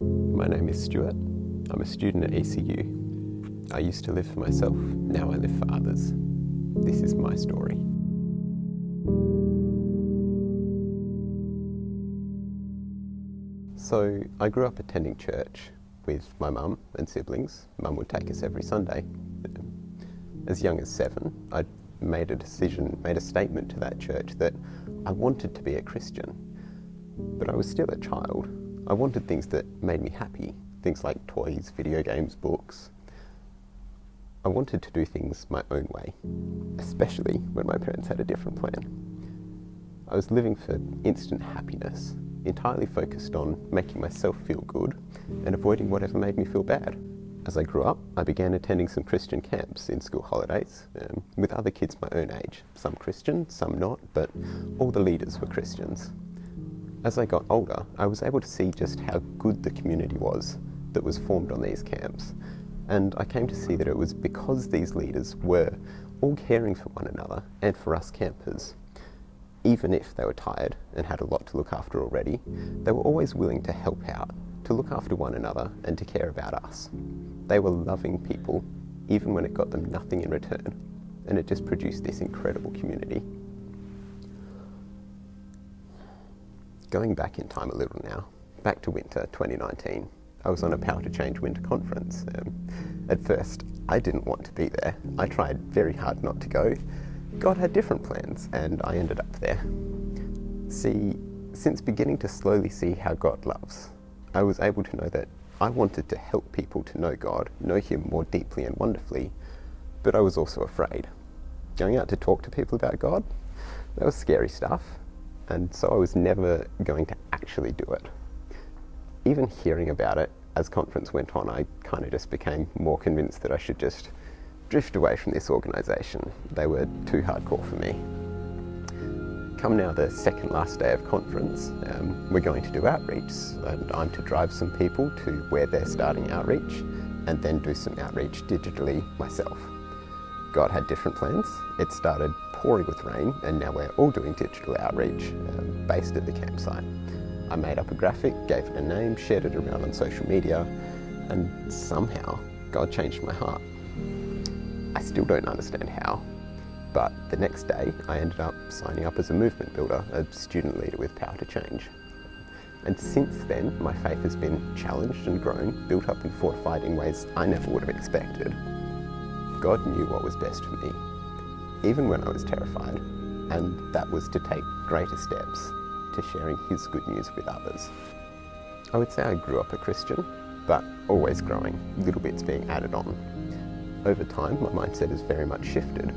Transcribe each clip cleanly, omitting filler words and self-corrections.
My name is Stuart. I'm a student at ECU. I used to live for myself, now I live for others. This is my story. So I grew up attending church with my mum and siblings. Mum would take us every Sunday. As young as 7, I made a statement to that church that I wanted to be a Christian. But I was still a child. I wanted things that made me happy, things like toys, video games, books. I wanted to do things my own way, especially when my parents had a different plan. I was living for instant happiness, entirely focused on making myself feel good and avoiding whatever made me feel bad. As I grew up, I began attending some Christian camps in school holidays with other kids my own age, some Christian, some not, but all the leaders were Christians. As I got older, I was able to see just how good the community was that was formed on these camps. And I came to see that it was because these leaders were all caring for one another and for us campers. Even if they were tired and had a lot to look after already, they were always willing to help out, to look after one another and to care about us. They were loving people, even when it got them nothing in return, and it just produced this incredible community. Going back in time a little now, back to winter 2019, I was on a Power to Change winter conference. At first, I didn't want to be there. I tried very hard not to go. God had different plans, and I ended up there. See, since beginning to slowly see how God loves, I was able to know that I wanted to help people to know God, know Him more deeply and wonderfully, but I was also afraid. Going out to talk to people about God, that was scary stuff, and so I was never going to actually do it. Even hearing about it as conference went on, I kind of just became more convinced that I should just drift away from this organisation. They were too hardcore for me. Come now the second last day of conference, we're going to do outreach, and I'm to drive some people to where they're starting outreach and then do some outreach digitally myself. God had different plans. It started pouring with rain, and now we're all doing digital outreach based at the campsite. I made up a graphic, gave it a name, shared it around on social media, and somehow God changed my heart. I still don't understand how, but the next day I ended up signing up as a movement builder, a student leader with Power to Change. And since then, my faith has been challenged and grown, built up and fortified in ways I never would have expected. God knew what was best for me, even when I was terrified, and that was to take greater steps to sharing His good news with others. I would say I grew up a Christian, but always growing, little bits being added on. Over time, my mindset has very much shifted.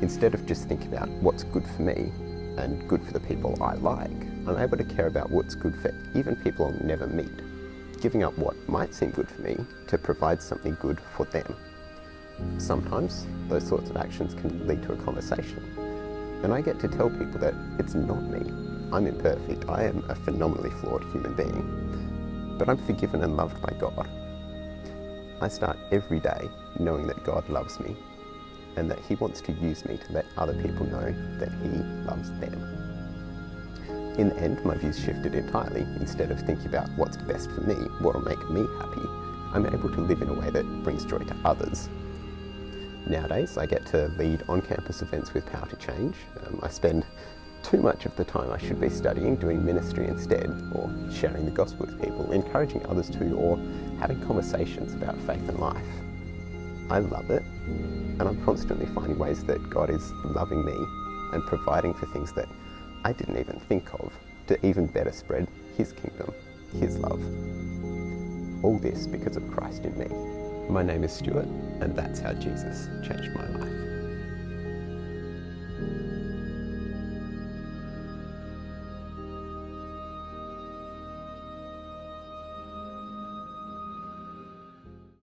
Instead of just thinking about what's good for me and good for the people I like, I'm able to care about what's good for even people I'll never meet, giving up what might seem good for me to provide something good for them. Sometimes those sorts of actions can lead to a conversation, and I get to tell people that it's not me. I'm imperfect. I am a phenomenally flawed human being, but I'm forgiven and loved by God. I start every day knowing that God loves me and that He wants to use me to let other people know that He loves them. In the end, my views shifted entirely. Instead of thinking about what's best for me, what will make me happy, I'm able to live in a way that brings joy to others. Nowadays, I get to lead on-campus events with Power to Change. I spend too much of the time I should be studying, doing ministry instead, or sharing the gospel with people, encouraging others to, or having conversations about faith and life. I love it, and I'm constantly finding ways that God is loving me and providing for things that I didn't even think of to even better spread His kingdom, His love. All this because of Christ in me. My name is Stuart, and that's how Jesus changed my life.